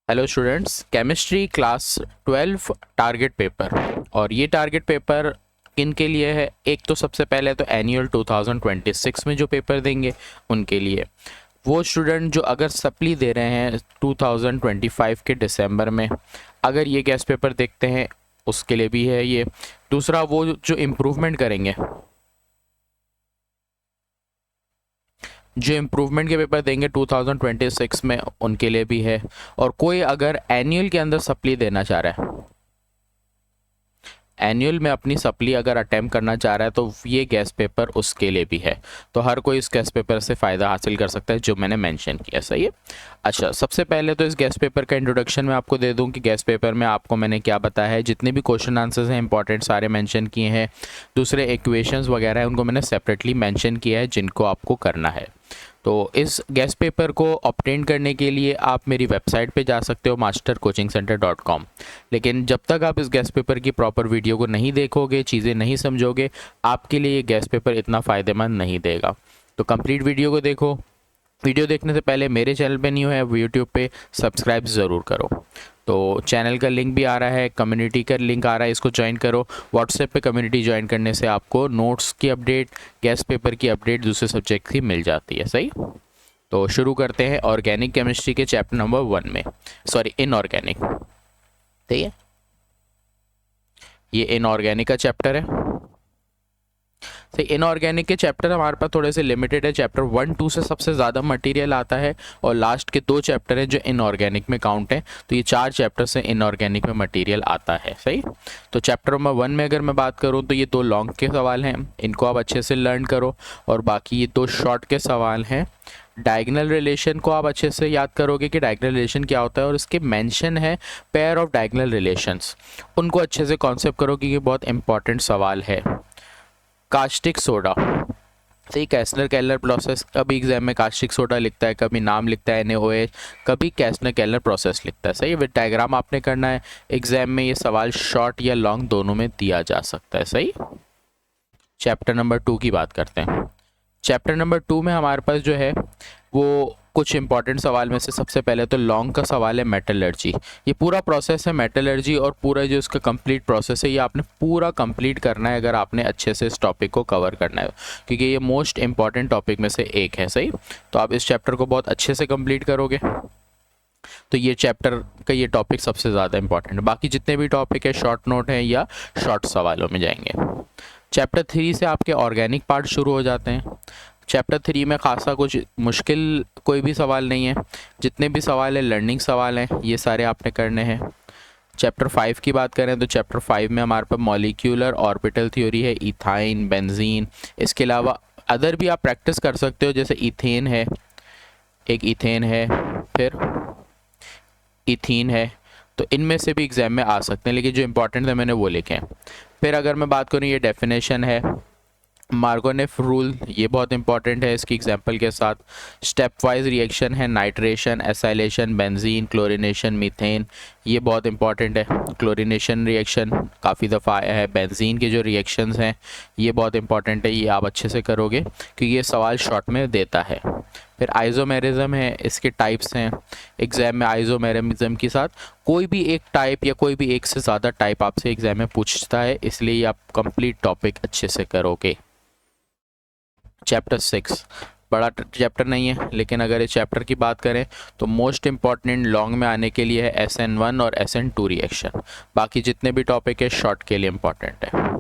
Hello students, chemistry class 12 target paper. और ये target paper किन के लिए है? एक तो सबसे पहले तो एनुअल 2026 में जो पेपर देंगे उनके लिए, वो स्टूडेंट जो अगर सप्ली दे रहे हैं 2025 के दिसंबर में, अगर ये गेस्ट पेपर देखते हैं उसके लिए भी है ये। दूसरा वो जो इम्प्रूवमेंट करेंगे, जो इम्प्रूवमेंट के पेपर देंगे 2026 में, उनके लिए भी है। और कोई अगर एनुअल के अंदर सप्ली देना चाह रहा है, एनुअल में अपनी सप्ली अगर अटेम्प्ट करना चाह रहा है, तो ये गेस्ट पेपर उसके लिए भी है। तो हर कोई इस गेस्ट पेपर से फ़ायदा हासिल कर सकता है जो मैंने मेंशन किया। सही है। अच्छा, सबसे पहले तो इस गेस्ट पेपर का इंट्रोडक्शन मैं आपको दे दूं कि गेस्ट पेपर में आपको मैंने क्या बताया है। जितने भी क्वेश्चन आंसर्स हैं इंपॉर्टेंट सारे मेंशन किए हैं। दूसरे इक्वेशंस वगैरह हैं उनको मैंने सेपरेटली मेंशन किया है जिनको आपको करना है। तो इस गेस्ट पेपर को ऑब्टेन करने के लिए आप मेरी वेबसाइट पे जा सकते हो mastercoachingcenter.com। लेकिन जब तक आप इस गेस्ट पेपर की प्रॉपर वीडियो को नहीं देखोगे, चीज़ें नहीं समझोगे, आपके लिए ये गेस्ट पेपर इतना फ़ायदेमंद नहीं देगा। तो कंप्लीट वीडियो को देखो। वीडियो देखने से पहले मेरे चैनल पे न्यू है, यूट्यूब पे सब्सक्राइब ज़रूर करो। तो चैनल का लिंक भी आ रहा है, कम्युनिटी का लिंक आ रहा है, इसको ज्वाइन करो। व्हाट्सएप पे कम्युनिटी ज्वाइन करने से आपको नोट्स की अपडेट, गेस्ट पेपर की अपडेट दूसरे सब्जेक्ट की मिल जाती है। सही। तो शुरू करते हैं ऑर्गेनिक केमिस्ट्री के चैप्टर नंबर 1 में, सॉरी इनऑर्गेनिक। ठीक है, ये इनऑर्गेनिक का चैप्टर है। तो इनऑर्गेनिक के चैप्टर हमारे पास थोड़े से लिमिटेड है। चैप्टर 1-2 से सबसे ज़्यादा मटेरियल आता है और लास्ट के 2 चैप्टर हैं जो इनऑर्गेनिक में काउंट हैं। तो ये 4 चैप्टर से इनऑर्गेनिक में मटेरियल आता है। सही। तो चैप्टर नंबर 1 में अगर मैं बात करूँ तो ये 2 लॉन्ग के सवाल हैं, इनको आप अच्छे से लर्न करो। और बाकी ये 2 शॉर्ट के सवाल हैं। डायगोनल रिलेशन को आप अच्छे से याद करोगे कि डायगोनल रिलेशन क्या होता है, और इसके मेंशन है पेयर ऑफ डायगोनल रिलेशंस, उनको अच्छे से कॉन्सेप्ट करो कि ये बहुत इंपॉर्टेंट सवाल है। कास्टिक सोडा, सही, कैस्नर केलर प्रोसेस, कभी एग्जाम में कास्टिक सोडा लिखता है, कभी नाम लिखता है NaOH, कभी कैस्नर केलर प्रोसेस लिखता है। सही। विद डायग्राम आपने करना है। एग्जाम में ये सवाल शॉर्ट या लॉन्ग दोनों में दिया जा सकता है। सही। चैप्टर नंबर 2 की बात करते हैं। चैप्टर नंबर 2 में हमारे पास जो है वो कुछ इंपॉर्टेंट सवाल में से सबसे पहले तो लॉन्ग का सवाल है मेटलर्जी। ये पूरा प्रोसेस है मेटलर्जी, और पूरा जो इसका कंप्लीट प्रोसेस है ये आपने पूरा कंप्लीट करना है अगर आपने अच्छे से इस टॉपिक को कवर करना है, क्योंकि ये मोस्ट इंपॉर्टेंट टॉपिक में से एक है। सही। तो आप इस चैप्टर को बहुत अच्छे से कंप्लीट करोगे तो ये चैप्टर का ये टॉपिक सबसे ज़्यादा इंपॉर्टेंट है। बाकी जितने भी टॉपिक है शॉर्ट नोट है या शॉर्ट सवालों में जाएंगे। चैप्टर 3 से आपके ऑर्गेनिक पार्ट शुरू हो जाते हैं। चैप्टर 3 में खासा कुछ मुश्किल कोई भी सवाल नहीं है। जितने भी सवाल है लर्निंग सवाल हैं, ये सारे आपने करने हैं। चैप्टर 5 की बात करें तो चैप्टर 5 में हमारे पास मॉलिक्यूलर ऑर्बिटल थ्योरी है, इथाइन, बेंजीन। इसके अलावा अदर भी आप प्रैक्टिस कर सकते हो, जैसे इथेन है, एक इथेन है, फिर इथीन है। तो इनमें से भी एग्जाम में आ सकते हैं, लेकिन जो इंपॉर्टेंट है मैंने वो लिखे हैं। फिर अगर मैं बात करूँ, ये डेफिनेशन है मार्गोनेफ रूल, ये बहुत इंपॉर्टेंट है इसकी एग्जांपल के साथ। स्टेप वाइज रिएक्शन है, nitration, acylation, benzene, chlorination, methane, ये बहुत इंपॉर्टेंट है। क्लोरिनेशन रिएक्शन काफ़ी दफ़ा आया है। बेंजीन के जो रिएक्शंस हैं ये बहुत इंपॉर्टेंट है, ये आप अच्छे से करोगे क्योंकि ये सवाल शॉर्ट में देता है। फिर आइसोमेरिज्म है, इसके टाइप्स हैं। एग्जाम में आइसोमेरिज्म के साथ कोई भी एक टाइप या कोई भी एक से ज़्यादा टाइप आपसे एग्जाम में पूछता है, इसलिए आप कंप्लीट टॉपिक अच्छे से करोगे। चैप्टर 6 बड़ा चैप्टर नहीं है, लेकिन अगर इस चैप्टर की बात करें तो मोस्ट इंपॉर्टेंट लॉन्ग में आने के लिए है SN1 और SN2 रिएक्शन। बाकी जितने भी टॉपिक है शॉर्ट के लिए इंपॉर्टेंट है।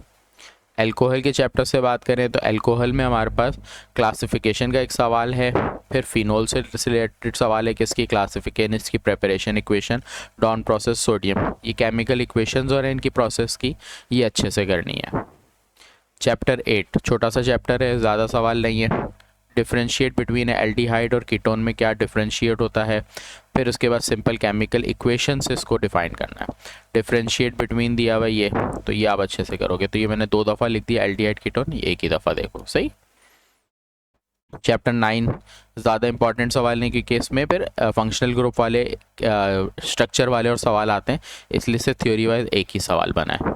एल्कोहल के चैप्टर से बात करें तो एल्कोहल में हमारे पास क्लासिफिकेशन का एक सवाल है। फिर फिनोल से रिलेटेड सवाल है कि इसकी क्लासिफिकेशन, इसकी preparation equation, Downs process sodium, ये केमिकल इक्वेशंस और इनकी प्रोसेस की ये अच्छे से करनी है। चैप्टर 8 छोटा सा चैप्टर है, ज़्यादा सवाल नहीं है। डिफरेंशिएट बिटवीन एल्डिहाइड और कीटोन में क्या डिफरेंशिएट होता है। फिर उसके बाद सिंपल केमिकल इक्वेशन से इसको डिफाइन करना है। डिफरेंशिएट बिटवीन दिया हुआ ये, तो ये आप अच्छे से करोगे। तो ये मैंने 2 दफ़ा लिख दिया एल्डिहाइड कीटोन, ये एक ही दफ़ा देखो। सही। चैप्टर 9 ज़्यादा इंपॉर्टेंट सवाल नहीं, क्योंकि इसमें फिर फंक्शनल ग्रुप वाले, स्ट्रक्चर वाले और सवाल आते हैं, इसलिए से थ्योरी वाइज एक ही सवाल बना है।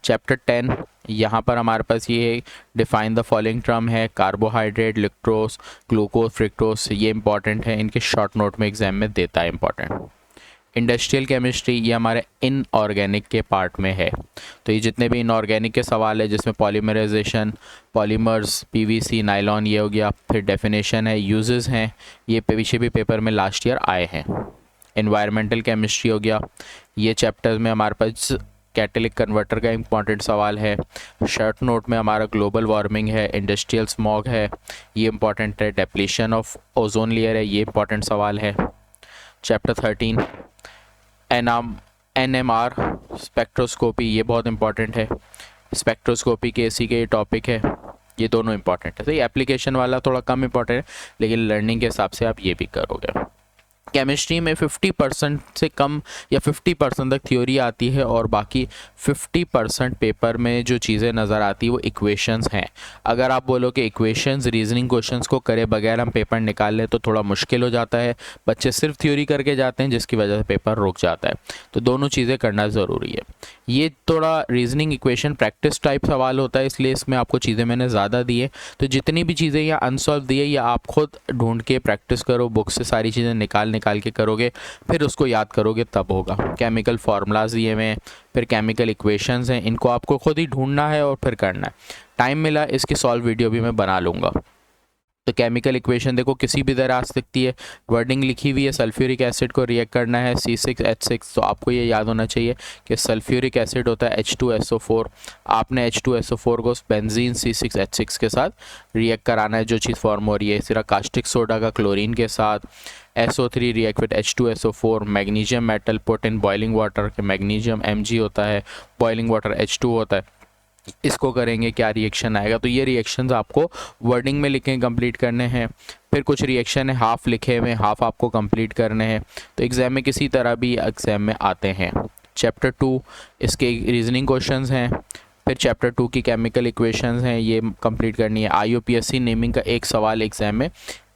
चैप्टर 10 यहाँ पर हमारे पास ये डिफाइन द फॉलोइंग टर्म है, कार्बोहाइड्रेट, लैक्टोज, ग्लूकोज, फ्रुक्टोज, ये इंपॉर्टेंट है, इनके शॉर्ट नोट में एग्जाम में देता है इंपॉर्टेंट। इंडस्ट्रियल केमिस्ट्री ये हमारे इनऑर्गेनिक के पार्ट में है। तो ये जितने भी इनऑर्गेनिक के सवाल है जिसमें पॉलीमराइजेशन, पॉलीमर्स, पीवीसी, नायलॉन ये हो गया, फिर डेफिनेशन है, यूजेस हैं, ये पीछे भी पेपर में लास्ट ईयर आए हैं। एनवायरमेंटल केमिस्ट्री हो गया, ये चैप्टर में हमारे पास कैटेलिक कन्वर्टर का इंपॉर्टेंट सवाल है। शॉर्ट नोट में हमारा ग्लोबल वार्मिंग है, इंडस्ट्रियल स्मॉग है, ये इंपॉर्टेंट है। डेप्लीशन ऑफ ओजोन लेयर है, ये इंपॉर्टेंट सवाल है। चैप्टर 13 NMR स्पेक्ट्रोस्कोपी, ये बहुत इंपॉर्टेंट है। स्पेक्ट्रोस्कोपी के इसी के टॉपिक है, ये दोनों इंपॉर्टेंट है। तो ये एप्लीकेशन वाला थोड़ा कम इंपॉर्टेंट है, लेकिन लर्निंग के हिसाब से आप ये भी करोगे। केमिस्ट्री में 50% से कम या 50% तक थ्योरी आती है और बाकी 50% पेपर में जो चीज़ें नज़र आती है वो इक्वेशंस हैं। अगर आप बोलो कि इक्वेशंस रीजनिंग क्वेश्चंस को करे बगैर हम पेपर निकाल लें तो थोड़ा मुश्किल हो जाता है, बच्चे सिर्फ थ्योरी करके जाते हैं जिसकी वजह से पेपर रुक जाता है। तो दोनों चीज़ें करना ज़रूरी है। ये थोड़ा रीजनिंग इक्वेशन प्रैक्टिस टाइप सवाल होता है, इसलिए इसमें आपको चीज़ें मैंने ज़्यादा दी है। तो जितनी भी चीज़ें या अनसॉल्व दी है या आप खुद ढूंढ के प्रैक्टिस करो, बुक से सारी चीज़ें निकाल के करोगे, फिर उसको याद करोगे तब होगा। केमिकल फार्मूलाज दिए हुए हैं, फिर केमिकल इक्वेशंस हैं, इनको आपको खुद ही ढूंढना है और फिर करना है। टाइम मिला इसकी सॉल्व वीडियो भी मैं बना लूँगा। तो केमिकल इक्वेशन देखो किसी भी तरह आ सकती है, वर्डिंग लिखी हुई है, सल्फ्यूरिक एसिड को रिएक्ट करना है C6H6, तो आपको ये याद होना चाहिए कि सल्फ्यूरिक एसिड होता है H2SO4, आपने H2SO4 को बेंजीन C6H6 के साथ रिएक्ट कराना है, जो चीज़ फॉर्म हो रही है। इस तरह कास्टिक सोडा का क्लोरीन के साथ SO3 react with H2SO4, magnesium metal put in boiling water के मैग्नीशियम Mg होता है, बॉइलिंग वाटर H2 होता है, इसको करेंगे क्या रिएक्शन आएगा। तो ये रिएक्शंस आपको वर्डिंग में लिखे कंप्लीट करने हैं। फिर कुछ रिएक्शन है हाफ लिखे हुए, हाफ आपको कंप्लीट करने हैं। तो एग्ज़ाम में किसी तरह भी एग्ज़ाम में आते हैं। चैप्टर 2 इसके रीजनिंग क्वेश्चंस हैं। फिर चैप्टर 2 की केमिकल इक्वेशंस हैं, ये कंप्लीट करनी है। IUPAC नेमिंग का एक सवाल एग्ज़ाम में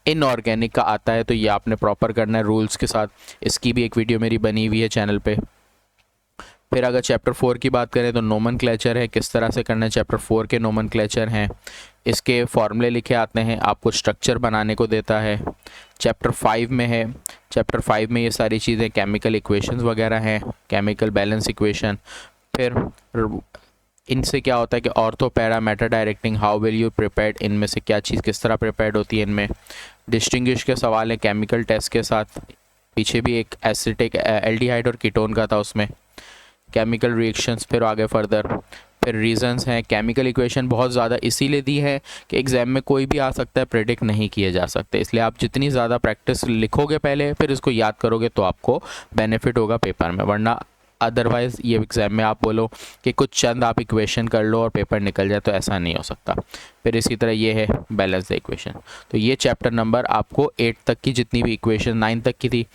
इनऑर्गेनिक का आता है, तो ये आपने प्रॉपर करना है रूल्स के साथ। इसकी भी एक वीडियो मेरी बनी हुई है चैनल पे। फिर अगर चैप्टर 4 की बात करें तो नोमेनक्लेचर है, किस तरह से करना है। चैप्टर 4 के नोमेनक्लेचर हैं, इसके फॉर्मूले लिखे आते हैं, आपको स्ट्रक्चर बनाने को देता है। चैप्टर 5 में है, चैप्टर 5 में ये सारी चीज़ें केमिकल इक्वेशंस वगैरह हैं, केमिकल बैलेंस इक्वेशन। फिर इनसे क्या होता है कि ortho para Meta directing, how will you prepared, इनमें से क्या चीज़ किस तरह प्रिपेयर्ड होती है। इनमें डिस्टिंग्विश के सवाल है केमिकल टेस्ट के साथ, पीछे भी एक एसिटिक एल्डिहाइड और कीटोन का था उसमें। केमिकल रिएक्शंस फिर आगे फर्दर, फिर रीजंस हैं। केमिकल इक्वेशन बहुत ज़्यादा इसीलिए दी है कि एग्ज़ाम में कोई भी आ सकता है, प्रेडिक्ट नहीं किए जा सकते, इसलिए आप जितनी ज़्यादा प्रैक्टिस लिखोगे पहले फिर इसको याद करोगे तो आपको बेनिफिट होगा पेपर में। वरना अदरवाइज़ ये एग्ज़ाम में आप बोलो कि कुछ चंद आप इक्वेशन कर लो और पेपर निकल जाए, तो ऐसा नहीं हो सकता। फिर इसी तरह ये है बैलेंस द इक्वेशन। तो ये चैप्टर नंबर आपको 8 तक की जितनी भी इक्वेशन 9 तक की थी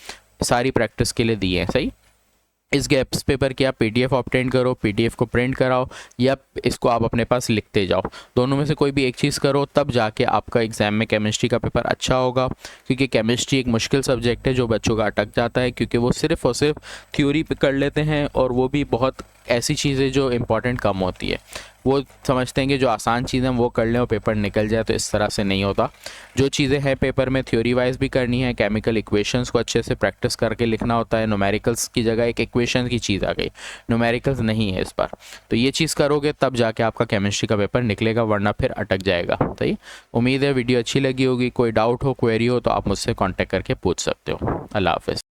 सारी प्रैक्टिस के लिए दी है। सही, इस गैप्स पेपर की आप PDF ऑब्टेन करो, PDF को प्रिंट कराओ या इसको आप अपने पास लिखते जाओ, दोनों में से कोई भी एक चीज़ करो, तब जाके आपका एग्ज़ाम में केमिस्ट्री का पेपर अच्छा होगा। क्योंकि केमिस्ट्री एक मुश्किल सब्जेक्ट है जो बच्चों का अटक जाता है, क्योंकि वो सिर्फ और सिर्फ थ्योरी पे कर लेते हैं और वो भी बहुत ऐसी चीज़ें जो इंपॉर्टेंट कम होती है। वो समझते हैं कि जो आसान चीज़ें वो कर लें और पेपर निकल जाए, तो इस तरह से नहीं होता। जो चीज़ें हैं पेपर में थ्योरी वाइज भी करनी है, केमिकल इक्वेशंस को अच्छे से प्रैक्टिस करके लिखना होता है। न्यूमेरिकल्स की जगह एक इक्वेशन की चीज़ आ गई, न्यूमेरिकल्स नहीं है इस बार। तो ये चीज़ करोगे तब जाके आपका केमिस्ट्री का पेपर निकलेगा, वरना फिर अटक जाएगा। सही, उम्मीद है वीडियो अच्छी लगी होगी। कोई डाउट हो, क्वेरी हो तो आप मुझसे कॉन्टैक्ट करके पूछ सकते हो। अल्लाह हाफ़िज़।